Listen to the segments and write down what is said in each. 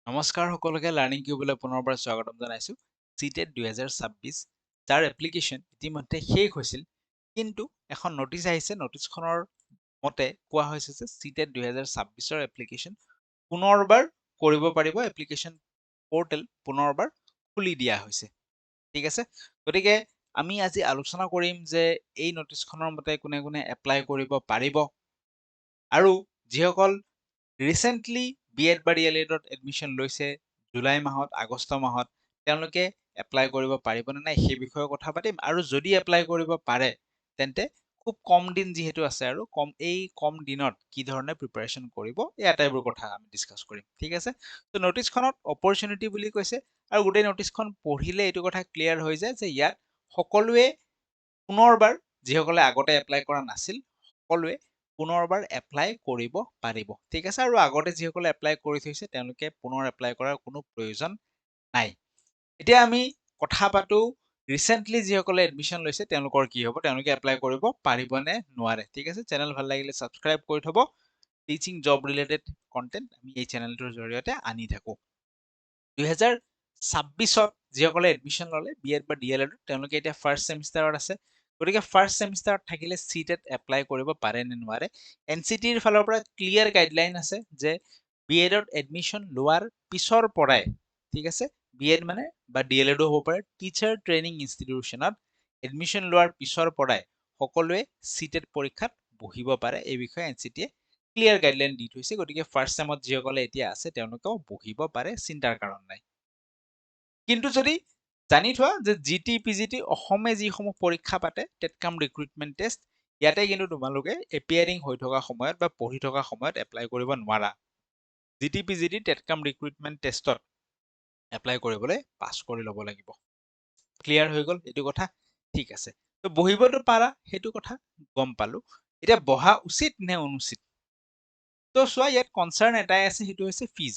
নমস্কাৰ সকলোকে লাৰ্ণিং কিউবলৈ পুনৰবাৰ স্বাগতম জনাইছো। চিটেট 2026 যাৰ এপ্লিকেশ্যন ইতিমধ্যে শেষ হৈছিল, কিন্তু এখন নটিচ আহিছে। নটিচখনৰ মতে কোৱা হৈছে যে চিটেট 2026ৰ এপ্লিকেশ্যন পুনৰবাৰ কৰিব পাৰিব। এপ্লিকেশ্যন পৰ্টেল পুনৰবাৰ খুলি দিয়া হৈছে। ঠিক আছে, গতিকে আমি আজি আলোচনা কৰিম যে এই নটিচখনৰ মতে কোনে কোনে এপ্লাই কৰিব পাৰিব, আৰু যিসকল ৰিচেণ্টলি BEd বা DLEডত এডমিশ্যন লৈছে জুলাই মাহত, আগষ্ট মাহত, তেওঁলোকে এপ্লাই কৰিব পাৰিবনে নাই সেই বিষয়ে কথা পাতিম। আৰু যদি এপ্লাই কৰিব পাৰে তেন্তে খুব কম দিন যিহেতু আছে, আৰু এই কম দিনত কি ধৰণে প্ৰিপাৰেশ্যন কৰিব, এই আটাইবোৰ কথা আমি ডিছকাছ কৰিম। ঠিক আছে, তো নটিচখনত অপৰচুনিটি বুলি কৈছে, আৰু গোটেই নটিচখন পঢ়িলে এইটো কথা ক্লিয়াৰ হৈ যায় যে ইয়াত সকলোৱে পুনৰবাৰ, যিসকলে আগতে এপ্লাই কৰা নাছিল, সকলোৱে পুনৰবাৰ এপ্লাই কৰিব পাৰিব। ঠিক আছে, আৰু আগতে যিসকলে এপ্লাই কৰি থৈছে তেওঁলোকে পুনৰ এপ্লাই কৰাৰ কোনো প্ৰয়োজন নাই। এতিয়া আমি কথা পাতো ৰিচেণ্টলি যিসকলে এডমিশ্যন লৈছে তেওঁলোকৰ কি হ'ব, তেওঁলোকে এপ্লাই কৰিব পাৰিব নে নোৱাৰে। ঠিক আছে, চেনেল ভাল লাগিলে ছাবস্ক্ৰাইব কৰি থ'ব। টিচিং জব ৰিলেটেড কণ্টেণ্ট আমি এই চেনেলটোৰ জৰিয়তে আনি থাকোঁ। 2026ত যিসকলে এডমিশ্যন ল'লে BEd বা DLEড, তেওঁলোকে এতিয়া ফাৰ্ষ্ট ছেমিষ্টাৰত আছে। গতিকে ফাৰ্ষ্ট ছেমিষ্টাৰত থাকিলে চিটেট এপ্লাই কৰিব পাৰে নে নোৱাৰে। NCTৰ ফালৰ পৰা ক্লিয়াৰ গাইডলাইন আছে যে BEdত এডমিশ্যন লোৱাৰ পিছৰ পৰাই, ঠিক আছে, BEd মানে বা DLEডো হ'ব পাৰে, টিচাৰ ট্ৰেইনিং ইনষ্টিটিউশ্যনত এডমিশ্যন লোৱাৰ পিছৰ পৰাই সকলোৱে চিটেট পৰীক্ষাত বহিব পাৰে। এই বিষয়ে NCTয়ে ক্লিয়াৰ গাইডলাইন দি থৈছে। গতিকে ফাৰ্ষ্ট ছেমত যিসকলে এতিয়া আছে তেওঁলোকেও বহিব পাৰে, চিন্তাৰ কাৰণ নাই। কিন্তু যদি জানি থোৱা যে GT PGT অসমে যিসমূহ পৰীক্ষা পাতে, টেটকাম ৰিক্ৰুইটমেণ্ট টেষ্ট, ইয়াতে কিন্তু তোমালোকে এপিয়াৰিং হৈ থকা সময়ত বা পঢ়ি থকা সময়ত এপ্লাই কৰিব নোৱাৰা। GT PGT টেটকাম ৰিক্ৰুইটমেণ্ট টেষ্টত এপ্লাই কৰিবলৈ পাছ কৰি ল'ব লাগিব। ক্লিয়াৰ হৈ গ'ল এইটো কথা? ঠিক আছে, তো বহিবতো পাৰা, সেইটো কথা গম পালো। এতিয়া বহা উচিত নে অনুচিত? তো চোৱা, ইয়াত কনচাৰ্ণ এটাই আছে, সেইটো হৈছে ফিজ।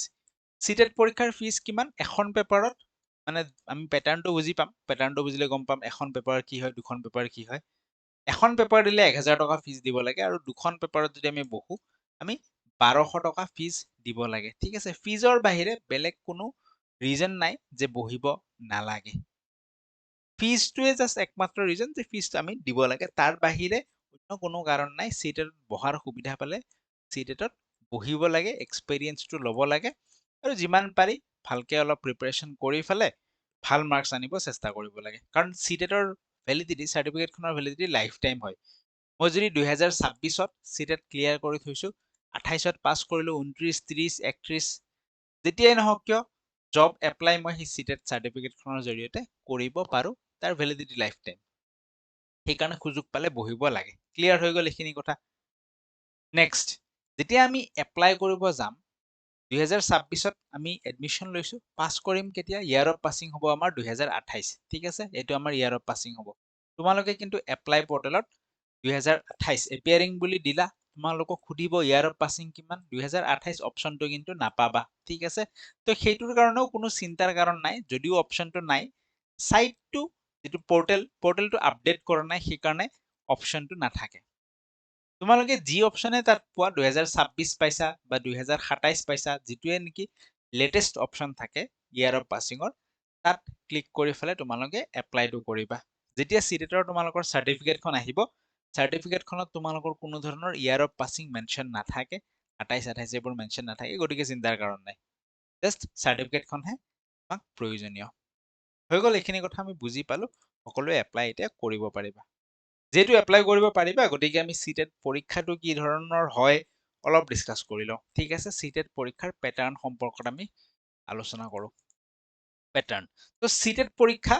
চিটেট পৰীক্ষাৰ ফিজ কিমান? এখন পেপাৰত, মানে আমি পেটাৰ্ণটো বুজি পাম, পেটাৰ্ণটো বুজিলে গম পাম এখন পেপাৰ কি হয়, দুখন পেপাৰ কি হয়। এখন পেপাৰ দিলে 1000 টকা ফিজ দিব লাগে, আৰু দুখন পেপাৰত যদি আমি বহো আমি 1200 টকা ফিজ দিব লাগে। ঠিক আছে, ফিজৰ বাহিৰে বেলেগ কোনো ৰিজন নাই যে বহিব নালাগে। ফিজটোৱে জাষ্ট একমাত্ৰ ৰিজন যে ফিজটো আমি দিব লাগে, তাৰ বাহিৰে অন্য কোনো কাৰণ নাই। চিটেটত বহাৰ সুবিধা পালে চিটেটত বহিব লাগে, এক্সপেৰিয়েঞ্চটো ল'ব লাগে, আৰু যিমান পাৰি ভালকে অলপ প্ৰিপাৰেশ্যন কৰি ফেলে ভাল মাৰ্কছ আনিব চেষ্টা কৰিব লাগে। কাৰণ চিটেটৰ ভেলিডিটি, চাৰ্টিফিকেটখনৰ ভেলিডিটি লাইফ টাইম হয়। মই যদি 2026ত চিটেট ক্লিয়াৰ কৰি থৈছোঁ, 28ত পাছ কৰিলোঁ, 29, 30, 31, যেতিয়াই নহওক কিয় জব এপ্লাই মই সেই চিটেট চাৰ্টিফিকেটখনৰ জৰিয়তে কৰিব পাৰোঁ। তাৰ ভেলিডিটি লাইফ টাইম, সেইকাৰণে সুযোগ পালে বহিব লাগে। ক্লিয়াৰ হৈ গ'ল এইখিনি কথা? নেক্সট, যেতিয়া আমি এপ্লাই কৰিব যাম, 2026ত আমি এডমিশ্যন লৈছোঁ, পাছ কৰিম কেতিয়া? ইয়াৰ অফ পাছিং হ'ব আমাৰ 2028। ঠিক আছে, এইটো আমাৰ ইয়াৰ অফ পাছিং হ'ব। তোমালোকে কিন্তু এপ্লাই পৰ্টেলত 2028 এপিয়াৰিং বুলি দিলা, তোমালোকক সুধিব ইয়াৰ অফ পাছিং কিমান, 2028 অপশ্যনটো কিন্তু নাপাবা। ঠিক আছে, তো সেইটোৰ কাৰণেও কোনো চিন্তাৰ কাৰণ নাই। যদিও অপশ্যনটো নাই, চাইটটো যিটো পৰ্টেলটো আপডেট কৰা নাই, সেইকাৰণে অপশ্যনটো নাথাকে। তোমালোকে যি অপশ্যনে তাত পোৱা, 2026 পাইছা বা 2027 পাইছা, যিটোৱে নেকি লেটেষ্ট অপশ্যন থাকে ইয়াৰ অফ পাছিঙৰ, তাত ক্লিক কৰি ফেলে তোমালোকে এপ্লাইটো কৰিবা। যেতিয়া চিটেটৰ তোমালোকৰ চাৰ্টিফিকেটখন আহিব, চাৰ্টিফিকেটখনত তোমালোকৰ কোনো ধৰণৰ ইয়াৰ অফ পাছিং মেনশ্যন নাথাকে, 27-28 এইবোৰ মেনশ্যন নাথাকে, গতিকে চিন্তাৰ কাৰণ নাই। জাষ্ট চাৰ্টিফিকেটখনহে আমাক প্ৰয়োজনীয়। হৈ গ'ল, এইখিনি কথা আমি বুজি পালোঁ। সকলোৱে এপ্লাই এতিয়া কৰিব পাৰিবা। যিহেতু এপ্লাই কৰিব পাৰিবা, গতিকে আমি চিটেট পৰীক্ষাটো কি ধৰণৰ হয় অলপ ডিছকাছ কৰি লওঁ। ঠিক আছে, চিটেট পৰীক্ষাৰ পেটাৰ্ণ সম্পৰ্কত আমি আলোচনা কৰোঁ। পেটাৰ্ণ, তো চিটেট পৰীক্ষা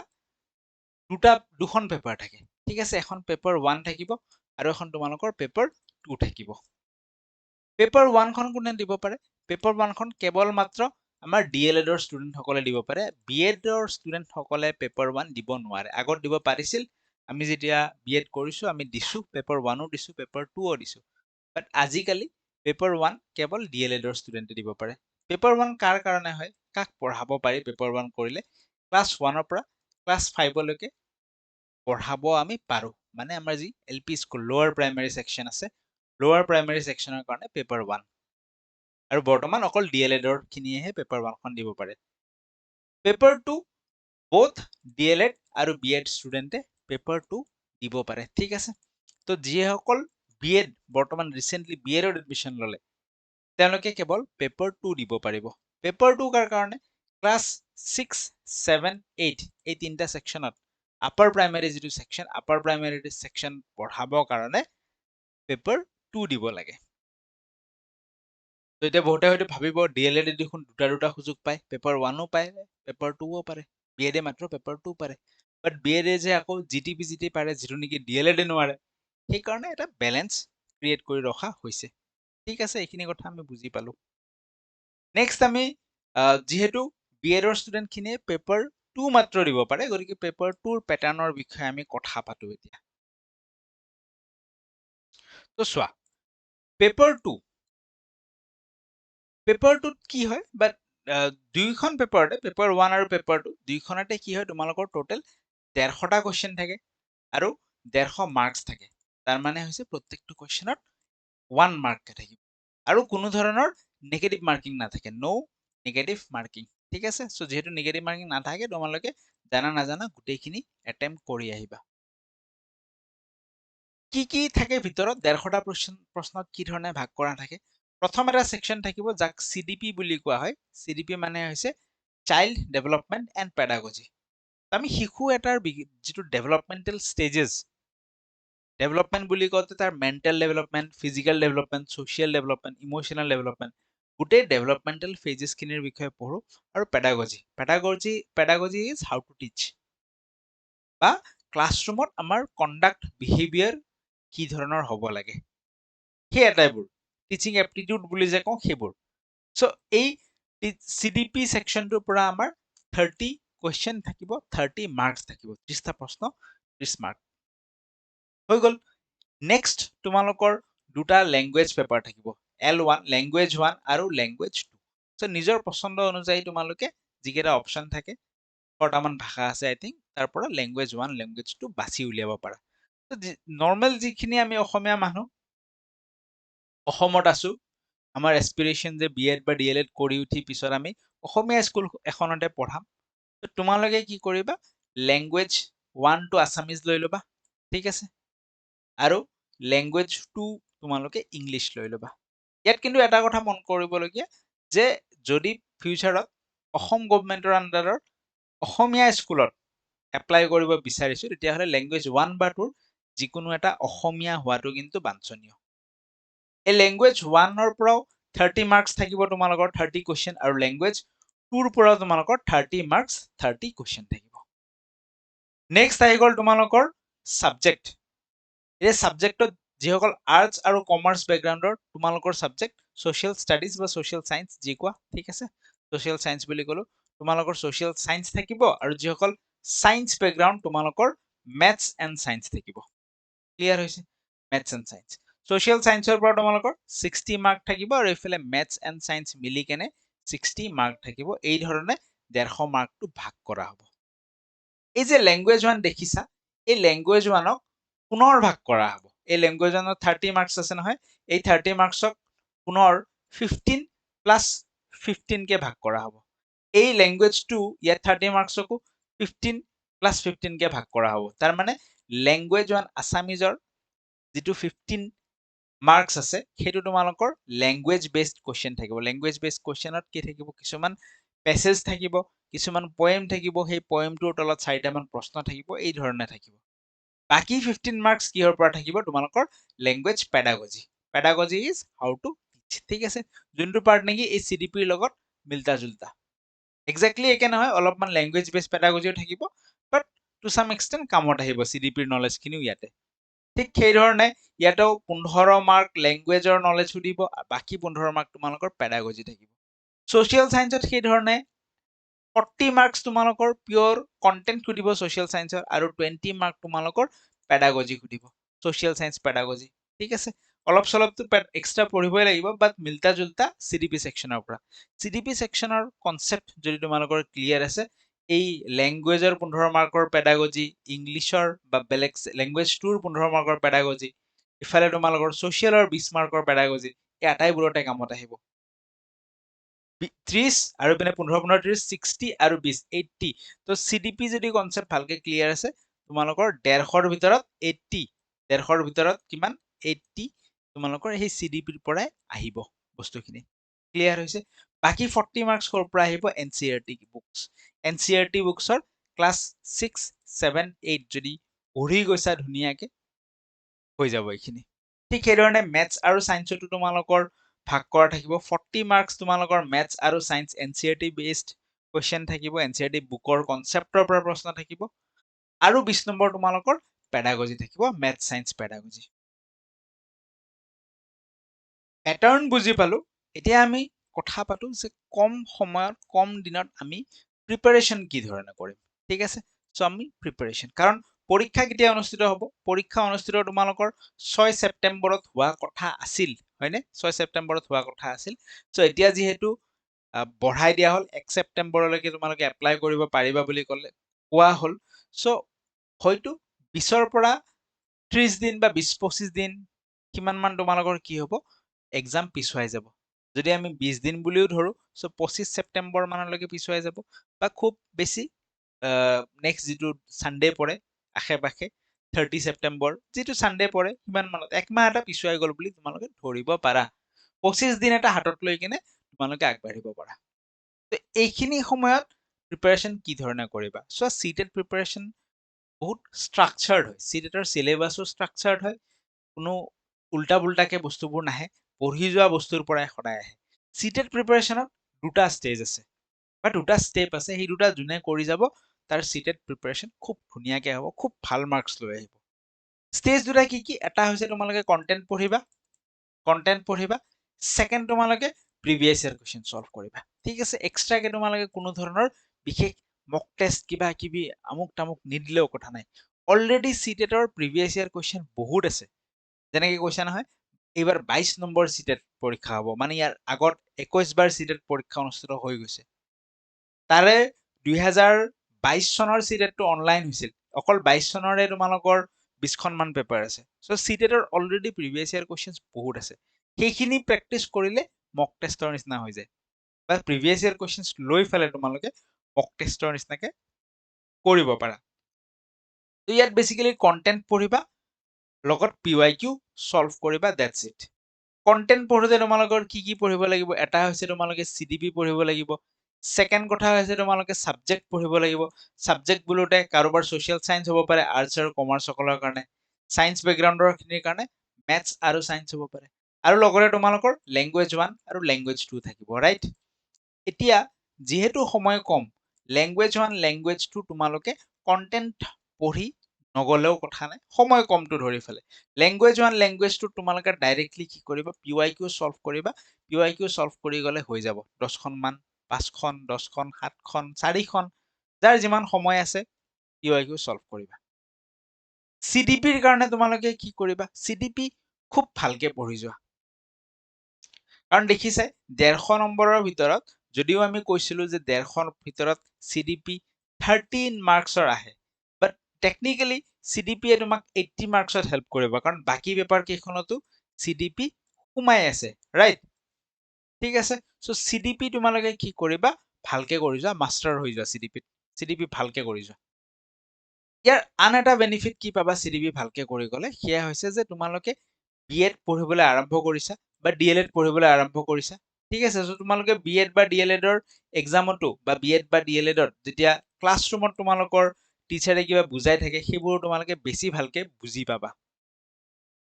দুখন পেপাৰ থাকে। ঠিক আছে, এখন পেপাৰ 1 থাকিব আৰু এখন তোমালোকৰ পেপাৰ 2 থাকিব। পেপাৰ 1খন কোনে দিব পাৰে? পেপাৰ 1খন কেৱল মাত্ৰ আমাৰ DLEডৰ ষ্টুডেণ্টসকলে দিব পাৰে। BEdৰ ষ্টুডেণ্টসকলে পেপাৰ 1 দিব নোৱাৰে। আগত দিব পাৰিছিল, আমি যেতিয়া BEd কৰিছোঁ আমি দিছোঁ, পেপাৰ 1ও দিছোঁ, পেপাৰ 2ও দিছোঁ। বাট আজিকালি পেপাৰ 1 কেৱল DLEডৰ ষ্টুডেণ্টে দিব পাৰে। পেপাৰ 1 কাৰ কাৰণে হয়, কাক পঢ়াব পাৰি পেপাৰ 1 কৰিলে? ক্লাছ 1ৰ পৰা ক্লাছ 5লৈকে পঢ়াব আমি পাৰোঁ। মানে আমাৰ যি LP স্কুল, লোৱাৰ প্ৰাইমেৰী ছেকশ্যন আছে, লোৱাৰ প্ৰাইমেৰী ছেকশ্যনৰ কাৰণে পেপাৰ 1। আৰু বৰ্তমান অকল DLEDৰ খিনিয়েহে পেপাৰ 1খন দিব পাৰে। পেপাৰ 2 both DLED আৰু BEd ষ্টুডেণ্টে পেপাৰ 2 দিব পাৰে, ঠিক আছে। তো যিসকল BEd বৰ্তমান ৰিচেণ্টলি BEdত এডমিশ্যন ল'লে তেওঁলোকে কেৱল পেপাৰ 2 দিব পাৰিব। পেপাৰ 2 কাৰ কাৰণে ক্লাছ 6, 7, 8 এই তিনিটা ছেকশ্যনত আপাৰ প্ৰাইমেৰী যিটো ছেকশ্যন, আপাৰ প্ৰাইমেৰী ছেকশ্যন পঢ়াবৰ কাৰণে পেপাৰ 2 দিব লাগে। তো এতিয়া বহুতে হয়তো ভাবিব DLED দেখোন দুটা সুযোগ পায়, পেপাৰ 1ও পায়, পেপাৰ 2ও পাৰে, BEd মাত্ৰ পেপাৰ 2 পাৰে। বাট BEd যে আকৌ GT পাৰে, যিটো নেকি DLED নোৱাৰে, সেইকাৰণে এটা বেলেঞ্চ ক্ৰিয়েট কৰি ৰখা হৈছে। ঠিক আছে, এইখিনি কথা আমি বুজি পালো। নেক্সট আমি যিহেতু BEdৰ ষ্টুডেণ্টখিনিয়ে পেপাৰ 2 মাত্ৰ দিব পাৰে, গতিকে পেপাৰ 2ৰ পেটাৰ্ণৰ বিষয়ে আমি কথা পাতো এতিয়া। তো চোৱা, পেপাৰ 2ত কি হয়, বাট দুইখন পেপাৰতে, পেপাৰ 1 আৰু পেপাৰ 2 দুইখনতে কি হয়, তোমালোকৰ টোটেল 150টা কুৱেশ্যন থাকে আৰু 150 মাৰ্কছ থাকে। তাৰ মানে হৈছে প্ৰত্যেকটো কুৱেশ্যনত 1 মাৰ্ক থাকিব আৰু কোনো ধৰণৰ নেগেটিভ মাৰ্কিং নাথাকে, নো নেগেটিভ মাৰ্কিং, ঠিক আছে। চ' যিহেতু নেগেটিভ মাৰ্কিং নাথাকে, তোমালোকে জানা নাজানা গোটেইখিনি এটেম্প কৰি আহিবা। কি থাকে ভিতৰত 150টা প্ৰশ্নত কি ধৰণে ভাগ কৰা থাকে। প্ৰথম এটা ছেকশ্যন থাকিব যাক CDP বুলি কোৱা হয়। CDP মানে হৈছে চাইল্ড ডেভেলপমেণ্ট এণ্ড পেডাগজি। আমি শিশু এটাৰ যিটো ডেভেলপমেণ্টেল ষ্টেজেছ, ডেভেলপমেণ্ট বুলি কওঁতে তাৰ mental development, physical development, social development, emotional development, গোটেই ডেভেলপমেণ্টেল ফেজেছখিনিৰ বিষয়ে পঢ়োঁ। আৰু pedagogy is how to teach, বা ক্লাছৰুমত আমাৰ কণ্ডাক্ট বিহেভিয়াৰ কি ধৰণৰ হ'ব লাগে, সেই এটাইবোৰ টিচিং এপ্টিটিউড বুলি যে কওঁ সেইবোৰ। চ' এই CDP ছেকশ্যনটোৰ পৰা আমাৰ 30 কুৱেশ্যন থাকিব, 30 মাৰ্কছ থাকিব, 30টা প্ৰশ্ন 30 মাৰ্ক হৈ গ'ল। নেক্সট তোমালোকৰ দুটা লেংগুৱেজ পেপাৰ থাকিব, L1 লেংগুৱেজ 1 আৰু লেংগুৱেজ 2। চ' নিজৰ পচন্দ অনুযায়ী তোমালোকে যিকেইটা অপশ্যন থাকে, 6টামান ভাষা আছে আই থিংক, তাৰ পৰা লেংগুৱেজ 1 লেংগুৱেজ 2 বাছি উলিয়াব পাৰা। নৰ্মেল যিখিনি আমি অসমীয়া মানুহ অসমত আছো, আমাৰ এছপিৰেশ্যন যে BEd বা DLED কৰি উঠি পিছত আমি অসমীয়া স্কুল এখনতে পঢ়াম। তোমালোকে কি কৰিবা, লেংগুৱেজ 1 টো আছামিজ লৈ ল'বা, ঠিক আছে, আৰু লেংগুৱেজ 2 তোমালোকে ইংলিছ লৈ ল'বা। ইয়াত কিন্তু এটা কথা মন কৰিবলগীয়া যে যদি ফিউচাৰত অসম গভৰ্ণমেণ্টৰ আণ্ডাৰৰ অসমীয়া স্কুলত এপ্লাই কৰিব বিচাৰিছো, তেতিয়াহ'লে লেংগুৱেজ 1 বা 2ৰ যিকোনো এটা অসমীয়া হোৱাটো কিন্তু বাঞ্ছনীয়। এই লেংগুৱেজ 1ৰ পৰাও 30 মাৰ্কছ থাকিব তোমালোকৰ, 30 কুৱেশ্যন, আৰু লেংগুৱেজ 2ৰ পৰাও তোমালোকৰ 30 মাৰ্কছ, 30 কুৱেশ্যন থাকিব। নেক্সট আহি গ'ল তোমালোকৰ ছাবজেক্ট। এই ছাবজেক্টত যিসকল আৰ্টছ আৰু কমাৰ্চ বেকগ্ৰাউণ্ডৰ, তোমালোকৰ ছাবজেক্ট ছ'চিয়েল ষ্টাডিজ বা ছ'চিয়েল ছায়েন্স যি কোৱা, ঠিক আছে, ছ'চিয়েল ছায়েন্স বুলি ক'লো, তোমালোকৰ ছ'চিয়েল ছায়েন্স থাকিব। আৰু যিসকল ছায়েন্স বেকগ্ৰাউণ্ড, তোমালোকৰ মেথছ এণ্ড ছায়েন্স থাকিব। ক্লিয়াৰ হৈছে, মেথছ এণ্ড ছায়েন্স। ছ'চিয়েল ছায়েন্সৰ পৰা তোমালোকৰ 60 মাৰ্ক থাকিব, আৰু এইফালে মেথছ এণ্ড ছায়েন্স মিলি কেনে 60 মাৰ্ক থাকিব। এই ধৰণে 150 মাৰ্কটো ভাগ কৰা হ'ব। এই যে লেংগুৱেজ 1 দেখিছা, এই লেংগুৱেজ 1ক পুনৰ ভাগ কৰা হ'ব। এই লেংগুৱেজ 1ত 30 মাৰ্কছ আছে নহয়, এই 30 মাৰ্কছক পুনৰ 15 প্লাছ 15কে ভাগ কৰা হ'ব। এই লেংগুৱেজ 2, ইয়াত 30 মাৰ্কছকো 15 প্লাছ 15কে ভাগ কৰা হ'ব। তাৰ মানে লেংগুৱেজ 1 আছামিজৰ যিটো 15 মাৰ্কছ আছে, সেইটো তোমালোকৰ লেংগুৱেজ বেছড কুৱেশ্যন থাকিব। লেংগুৱেজ বেছড কুৱেশ্যনত কি থাকিব, কিছুমান পেছেজ থাকিব, কিছুমান পয়েম থাকিব, সেই পয়েমটোৰ তলত 4টামান প্ৰশ্ন থাকিব, এই ধৰণে থাকিব। বাকী 15 মাৰ্কছ কিহৰ পৰা থাকিব, তোমালোকৰ language pedagogy. Pedagogy is how to teach, ঠিক আছে, যোনটো পাৰ্ট নেকি এই CDPৰ লগত মিলতা জুলতা। একজেক্টলি একে নহয়, অলপমান লেংগুৱেজ বেছড পেডাগজিও থাকিব, বাট টু চাম এক্সটেণ্ট কামত আহিব CDPৰ নলেজখিনিও ইয়াতে। ঠিক সেইধৰণে ইয়াতেও 15 মাৰ্ক লেংগুৱেজৰ নলেজ সুধিব, বাকী 15 মাৰ্ক তোমালোকৰ পেডাগজি থাকিব। ছ'চিয়েল ছায়েন্সত সেইধৰণে 40 মাৰ্কছ তোমালোকৰ পিয়ৰ কণ্টেণ্ট সুধিব ছ'চিয়েল ছায়েন্সৰ, আৰু 20 মাৰ্ক তোমালোকৰ পেডাগজি সুধিব, ছ'চিয়েল ছায়েন্স পেডাগজি, ঠিক আছে। অলপ চলপটো এক্সট্ৰা পঢ়িবই লাগিব, বাট মিলতা জুলতা CDP ছেকশ্যনৰ পৰা। CDP ছেকশ্যনৰ কনচেপ্ট যদি তোমালোকৰ ক্লিয়াৰ আছে, এই লেংগুৱেজৰ 15 মাৰ্কৰ পেডাগজি, ইংলিছৰ বা বেলেগ লেংগুৱেজ 2ৰ 15 মাৰ্কৰ পেডাগজি, ইফালে তোমালোকৰ ছ'চিয়েলৰ 20 মাৰ্কৰ পেডাগজি, এই আটাইবোৰতে কামত আহিব। 30 আৰু পিনে 15 30 60 আৰু 20 80 তো CDP যদি কনসেপ্ট ভালকে ক্লিয়াৰ আছে তোমালোকৰ 150ৰ ভিতৰত 80 150ৰ ভিতৰত কিমান 80 তোমালোকৰ সেই CDP ৰ পৰাই আহিব বস্তুখিনি ক্লিয়াৰ হৈছে বাকি 40 মাৰ্কস কৰ পৰা আহিব NCERT বুকস NCERT বুকসৰ ক্লাস 6 7 8 যদি পঢ়ি গৈছা ধুনীয়াকে হৈ যাব এইখিনি ঠিক সেইধৰণে মেথছ আৰু সায়েন্সতো তোমালোকৰ ভাগ কৰা থাকিব 40 মাৰ্কস তোমালোকৰ মেথছ আৰু সায়েন্স NCERT বেসড কোৱেশ্চন থাকিব NCERT বুকৰ কনসেপ্টৰ পৰা প্ৰশ্ন থাকিব আৰু 20 নম্বৰ তোমালোকৰ পেডাগজি থাকিব মেথছ সায়েন্স পেডাগজি প্যাটাৰ্ন বুজি পালো এতিয়া আমি কথা পাতো যে কম সময়ত কম দিনত আমি প্ৰিপাৰেচন কি ধৰণে কৰিম ঠিক আছে সো আমি প্ৰিপাৰেচন কাৰণ পৰীক্ষা কেতিয়া অনুষ্ঠিত হ'ব পৰীক্ষা অনুষ্ঠিত তোমালোকৰ 6 ছেপ্টেম্বৰত হোৱা কথা আছিল হয়নে 6 ছেপ্টেম্বৰত হোৱা কথা আছিল সো এতিয়া যিহেতু বঢ়াই দিয়া হ'ল 1 ছেপ্টেম্বৰলৈকে তোমালোকে এপ্লাই কৰিব পাৰিবা বুলি ক'লে কোৱা হ'ল সো হয়তো 20ৰ পৰা 30 দিন বা 20-25 দিন কিমান মান তোমালোকৰ কি হ'ব এক্সাম পিছুৱাই যাব যদি আমি 20 দিন বুলিও ধৰো সো 25 ছেপ্টেম্বৰ মানলৈকে পিছুৱাই যাব বা খুব বেছি নেক্সট যিটো সানডে পৰে আশে-পাশে 30 ছেপ্টেম্বৰ যিটো সানডে পৰে কিমান মানত এক মাহ এটা পিছুৱাই গ'ল বুলি তোমালোকে ধৰিব পাৰা 25 দিন এটা হাতত লৈ কিনে তোমালোকে আগবাঢ়িব পাৰা তো এইখিনি সময়ত প্ৰিপাৰেচন কি ধৰণে কৰিবা সো সিটেট প্ৰিপাৰেচন বহুত স্ট্ৰাকচাৰ্ড হয় সিটেটৰ সিলেবাসও স্ট্ৰাকচাৰ্ড হয় কোনো উল্টা পুল্টাকে বস্তুবোৰ নাহে পঢ়ি যোৱা বস্তুৰ পৰাই সদায় আহে সিটেট প্ৰিপাৰেচনত দুটা ষ্টেজ আছে বা দুটা ষ্টেপ আছে সেই দুটা যোনে কৰি যাব তাৰ সিটেট প্ৰিপাৰেচন খুব ধুনীয়াকে হ'ব খুব ভাল মাৰ্কস লৈ আহিব ষ্টেজ দুটা কি কি এটা হৈছে তোমালোকে কন্টেন্ট পঢ়িবা সেকেন্ড তোমালোকে প্ৰিভিয়াস ইয়াৰ কোৱেশ্চন সলভ কৰিবা ঠিক আছে এক্সট্ৰাকে তোমালোকে কোনো ধৰণৰ বিশেষ মক টেষ্ট কিবা কিবি আমুক তামুক নিদিলেও কথা নাই অলৰেডি সিটেটৰ প্ৰিভিয়াস ইয়াৰ কোৱেশ্চন বহুত আছে যেনেকে কৈছা নহয় এইবাৰ 22 নম্বৰ সিটেট পৰীক্ষা হ'ব মানে ইয়াৰ আগত 21 বাৰ সিটেট পৰীক্ষা অনুষ্ঠিত হৈ গৈছে তাৰে 2022 চনৰ সিটেটটো অনলাইন হৈছিল অকল 22 চনৰে তোমালোকৰ 20খন মান পেপাৰ আছে সো সিটেটৰ অলৰেডি প্ৰিভিয়াস ইয়াৰ কোৱেশ্চনছ বহুত আছে সেইখিনি প্ৰেক্টিস কৰিলে মক টেষ্টৰ নিচিনা হৈ যায় বা প্ৰিভিয়াস ইয়াৰ কোৱেশ্চনছ লৈ ফেলে তোমালোকে মক টেষ্টৰ নিচিনাকে কৰিব পাৰা তো ইয়াত বেসিক্যালি কন্টেন্ট পঢ়িবা লগত PYQ সলভ কৰিবা দ্যাটস ইট কন্টেন্ট পঢ়োতে তোমালোকৰ কি কি পঢ়িব লাগিব এটা হৈছে তোমালোকে CDP পঢ়িব লাগিব সেকেন্ড কথা হৈছে তোমালোকে সাবজেক্ট পঢ়িব লাগিব সাবজেক্ট বুলোতে কাৰোবাৰ সোশ্যাল সায়েন্স হ'ব পাৰে আৰ্টছ আৰু কমাৰ্চ সকলৰ কাৰণে সায়েন্স বেকগ্ৰাউণ্ডৰ খিনিৰ কাৰণে মেথছ আৰু সায়েন্স হ'ব পাৰে আৰু লগতে তোমালোকৰ ল্যাঙ্গুৱেজ 1 আৰু ল্যাঙ্গুৱেজ 2 থাকিব ৰাইট এতিয়া যেহেতু সময় কম ল্যাঙ্গুৱেজ 1 ল্যাঙ্গুৱেজ 2 তোমালোকে কন্টেন্ট পঢ়ি নগলেও কথা নাই সময় কমটো ধৰি ফেলে ল্যাঙ্গুৱেজ 1 ল্যাঙ্গুৱেজ 2 তোমালোকে ডাইৰেক্টলি কি কৰিবা PYQ সলভ কৰিবা PYQ সলভ কৰি গলে হৈ যাব 10খন মান 5খন 10খন 7খন 4খন যাৰ যিমান সময় আছে PYQ সলভ কৰিবা CDPৰ কাৰণে তোমালোকে কি কৰিবা CDP খুব ভালকে পঢ়ি যোৱা কাৰণ দেখিছে 150 নম্বৰৰ ভিতৰত যদিও আমি কৈছিলো যে 150ৰ ভিতৰত CDP 13 মাৰ্কসৰ আহে বাট টেকনিক্যালি CDP এ তোমাক 80 মাৰ্কসত হেল্প কৰিব কাৰণ বাকি পেপাৰ কেইখনতো CDP সোমাই আছে ৰাইট ঠিক আছে সো CDP তোমালোকে কি কৰিবা ভালকে কৰি যোৱা মাস্টাৰ হৈ যোৱা CDP ভালকে কৰি যোৱা ইয়াৰ আন এটা বেনিফিট কি পাবা CDP ভালকে কৰি গলে সেয়া হৈছে যে তোমালোকে বিএড পঢ়িবলৈ আৰম্ভ কৰিছা বা ডিএলএড পঢ়িবলৈ আৰম্ভ কৰিছা ঠিক আছে সো তোমালোকে বিএড বা ডিএলএডৰ এক্সামতো বা বিএড বা ডিএলএডত যেতিয়া ক্লাছৰুমত তোমালোকৰ টিচাৰে কিবা বুজাই থাকে সেইবোৰ তোমালোকে বেছি ভালকে বুজি পাবা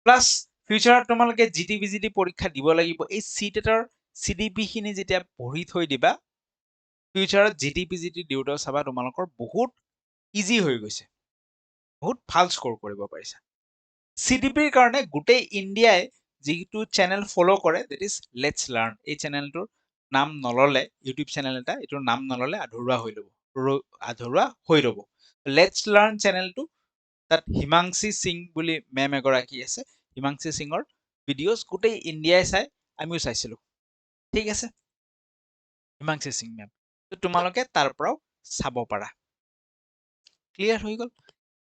প্লাস ফিউচাৰত তোমালোকে জিটি পৰীক্ষা দিব লাগিব এই সিটেটৰ CDP খিনি যেতিয়া পঢ়ি থৈ দিবা ফিউচাৰত জিটি দিওঁতেও চাবা তোমালোকৰ বহুত ইজি হৈ গৈছে বহুত ভাল স্কোৰ কৰিব পাৰিছা CDPৰ কাৰণে গোটেই ইণ্ডিয়াই যিটো চেনেল ফলো কৰে দ্যাট ইজ লেটস লাৰ্ন এই চেনেলটোৰ নাম নললে ইউটিউব চেনেল এটা এটোৰ নাম নললে আধৰুৱা হৈ ৰব লেটস লাৰ্ন চেনেলটো তাত হিমাংশী সিং বুলি মেম এগৰাকী আছে হিমাংশী সিঙৰ ভিডিঅ'স গোটেই ইণ্ডিয়াই চাই আমিও চাইছিলো ঠিক আছে হিমাংশী সিং মেম তো তোমালোকে তাৰ পৰাও চাব পাৰা ক্লিয়াৰ হৈ গল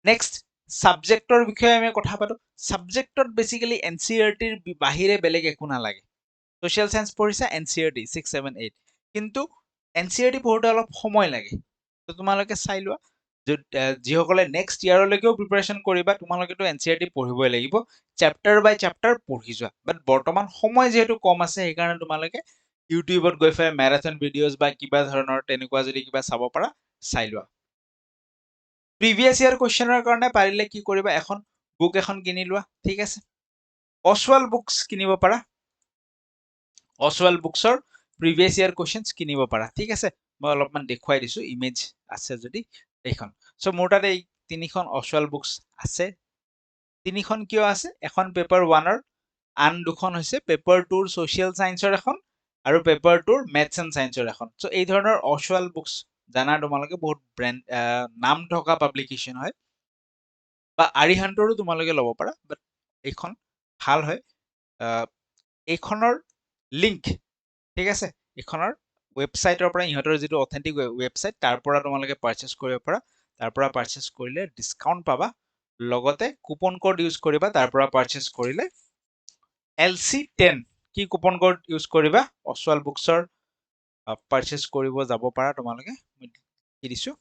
নেক্সট সাবজেক্টৰ বিষয়ে আমি কথা পাতো সাবজেক্টত বেসিক্যালি NCERT ৰ বাহিৰে বেলেগ একো নালাগে সোশ্যাল সায়েন্স পঢ়িছা NCERT 6 7 8 কিন্তু এনচিইআৰটি পঢ়োতে অলপ সময় লাগে তো তোমালোকে চাই লোৱা যিসকলে নেক্সট ইয়াৰলৈকেও প্ৰিপাৰেশ্যন কৰিবা তোমালোকেতো এনচিইআৰটি পঢ়িবই লাগিব চেপ্টাৰ বাই চেপ্টাৰ পঢ়ি যোৱা বাট বৰ্তমান সময় যিহেতু কম আছে সেইকাৰণে তোমালোকে ইউটিউবত গৈ পেলাই মেৰাথন ভিডিঅ'জ বা কিবা ধৰণৰ তেনেকুৱা যদি কিবা চাব পাৰা চাই লোৱা প্ৰিভিয়াছ ইয়াৰ কুৱেশ্যনৰ কাৰণে পাৰিলে কি কৰিবা এখন বুক এখন কিনি লোৱা ঠিক আছে অছৱাল বুকছ কিনিব পাৰা অছৱাল বুকছৰ প্ৰিভিয়াছ ইয়াৰ কুৱেশ্যনছ কিনিব পাৰা ঠিক আছে মই অলপমান দেখুৱাই দিছো ইমেজ আছে যদি এইখন চ' মোৰ তাত এই তিনিখন অছৱাল বুকছ আছে তিনিখন কিয় আছে এখন পেপাৰ 1ৰ আন দুখন হৈছে পেপাৰ 2ৰ ছ'চিয়েল ছায়েন্সৰ এখন আৰু পেপাৰ 2ৰ মেথছ এণ্ড ছায়েন্সৰ এখন চ' এই ধৰণৰ অছৱাল বুকছ জানা তোমালোকে বহুত ব্ৰেণ্ড নাম থকা পাব্লিকেশ্যন হয় বা আৰিহান্তৰো তোমালোকে ল'ব পাৰা বাট এইখন ভাল হয় এইখনৰ লিংক ঠিক আছে এইখনৰ ৱেবছাইটৰ পৰা ইহঁতৰ যিটো অথেণ্টিক ৱেবছাইট তাৰ পৰা তোমালোকে পাৰচেছ কৰিব পাৰা তাৰ পৰা পাৰচেছ কৰিলে ডিছকাউণ্ট পাবা লগতে কুপন কোড ইউজ কৰিবা তাৰ পৰা পাৰচেছ কৰিলে LC10 কি কুপন কোড ইউজ কৰিবা অছৱাল বুকছৰ পাৰচেছ কৰিব যাব পাৰা তোমালোকে কি দিছো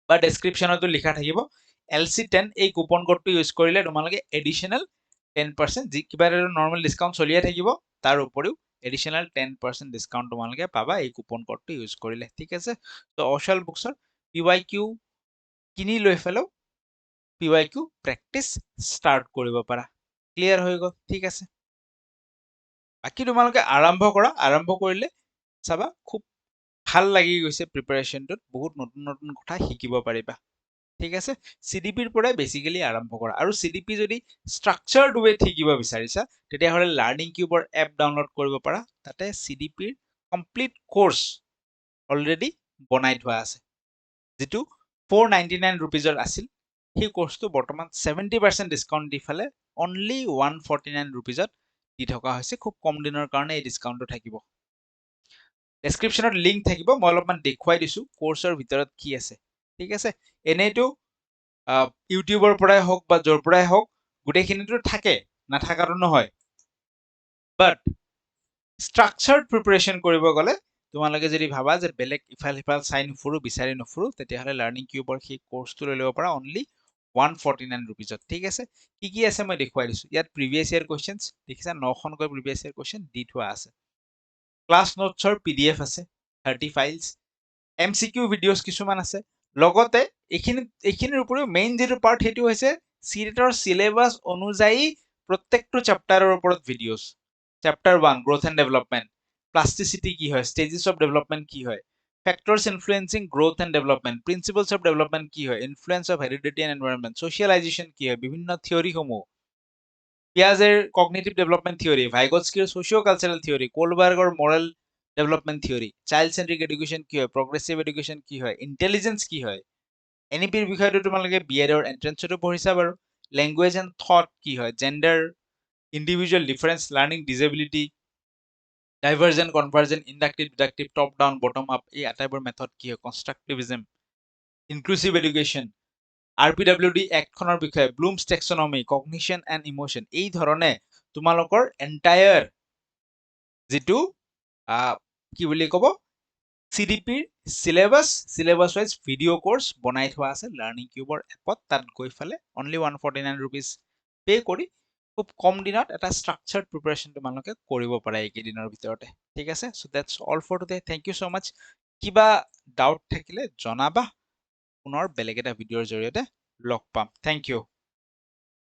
বা ডেছক্ৰিপশ্যনতো লিখা থাকিব LC10 এই কুপন কোডটো ইউজ কৰিলে তোমালোকে এডিশ্যনেল 10% যি কিবা এটা নৰ্মেল ডিছকাউণ্ট চলিয়ে থাকিব তাৰ উপৰিও এডিশ্যনেল 10% ডিছকাউণ্ট তোমালোকে পাবা এই কুপন কোডটো ইউজ কৰিলে ঠিক আছে তো অছৱাল বুকছৰ PYQ কিনি লৈ পেলাও PYQ প্ৰেক্টিছ ষ্টাৰ্ট কৰিব পাৰা ক্লিয়াৰ হৈ গ'ল ঠিক আছে বাকী তোমালোকে আৰম্ভ কৰা আৰম্ভ কৰিলে চাবা খুব ভাল লাগি গৈছে প্ৰিপাৰেশ্যনটোত বহুত নতুন নতুন কথা শিকিব পাৰিবা ঠিক আছে CDPৰ পৰাই বেচিকেলি আৰম্ভ কৰা আৰু CDP যদি ষ্ট্ৰাকচাৰ্ড ৱেত শিকিব বিচাৰিছা তেতিয়াহ'লে লাৰ্ণিং কিউবৰ এপ ডাউনলোড কৰিব পাৰা তাতে CDPৰ কমপ্লিট কোৰ্চ অলৰেডি বনাই থোৱা আছে যিটো 499 ৰুপিজৰ আছিল সেই কোৰ্চটো বৰ্তমান 70% ডিছকাউণ্ট দি ফালে অনলি 149 ৰুপিজত দি থকা হৈছে খুব কম দিনৰ কাৰণে এই ডিছকাউণ্টটো থাকিব ডেছক্ৰিপশ্যনত লিংক থাকিব মই অলপমান দেখুৱাই দিছো কোৰ্চৰ ভিতৰত কি আছে ঠিক আছে এনেইতো ইউটিউবৰ পৰাই হওক বা য'ৰ পৰাই হওক গোটেইখিনিতো থাকে নাথাকাটো নহয় বাট ষ্ট্ৰাকচাৰ্ড প্ৰিপাৰেশ্যন কৰিব গ'লে তোমালোকে যদি ভাবা যে বেলেগ ইফাল সিফাল চাই নুফুৰো বিচাৰি নুফুৰো তেতিয়াহ'লে লাৰ্ণিং কিউবৰ সেই কোৰ্চটো লৈ ল'ব পাৰা অনলি 149 ৰুপিজত ঠিক আছে কি আছে মই দেখুৱাই দিছো ইয়াত প্ৰিভিয়াছ ইয়াৰ কুৱেশ্যনছ দেখিছা 9খনকৈ প্ৰিভিয়াছ ইয়াৰ কুৱেশ্যন দি থোৱা আছে ক্লাছ নোটছৰ PDF আছে 30 ফাইলছ MCQ ভিডিঅ'ছ কিছুমান আছে লগতে এইখিনিৰ উপৰিও মেইন যিটো পাৰ্ট সেইটো হৈছে CTETৰ চিলেবাছ অনুযায়ী প্ৰত্যেকটো চেপ্টাৰৰ ওপৰত videos chapter 1 growth and development plasticity কি হয় ষ্টেজেছ অফ ডেভেলপমেণ্ট কি হয় factors influencing growth and development principles of development কি হয় influence of heredity and environment socialization কি হয় বিভিন্ন থিয়ৰীসমূহ পিয়াজেৰ কগনিটিভ ডেভেলপমেণ্ট থিয়ৰী ভাইগটস্কিৰ ছ'চিঅ' কালচাৰেল থিয়ৰী কোলবাৰ্গৰ moral development theory child centric education কি হয় প্ৰগ্ৰেছিভ এডুকেশ্যন কি হয় ইণ্টেলিজেঞ্চ কি হয় NEPৰ বিষয়টো তোমালোকে BEdৰ এণ্ট্ৰেঞ্চতো পঢ়িছা বাৰু লেংগুৱেজ এণ্ড থট কি হয় gender individual difference learning disability divergent convergent inductive deductive top down bottom up এই আটাইবোৰ মেথড কি হয় কনষ্ট্ৰাকটিভিজম ইনক্লুচিভ এডুকেশ্যন RPWD এক্টখনৰ বিষয়ে ব্লুমছ টেক্সনমি কগনিশ্যন এণ্ড ইম'শ্যন এই ধৰণে তোমালোকৰ এণ্টায়াৰ যিটো কি বুলি ক'ব CDPৰ চিলেবাছ ৱাইজ ভিডিঅ' কোৰ্চ বনাই থোৱা আছে লাৰ্ণিং কিউবৰ এপত তাত গৈ ফালে অনলি 149 ৰুপিজ পে' কৰি খুব কম দিনত এটা ষ্ট্ৰাকচাৰ্ড প্ৰিপাৰেশ্যন তোমালোকে কৰিব পাৰা এইকেইদিনৰ ভিতৰতে ঠিক আছে so' that's all for today thank you so' much কিবা ডাউট থাকিলে জনাবা পুনৰ বেলেগ এটা ভিডিঅ'ৰ জৰিয়তে লগ পাম থেংক ইউ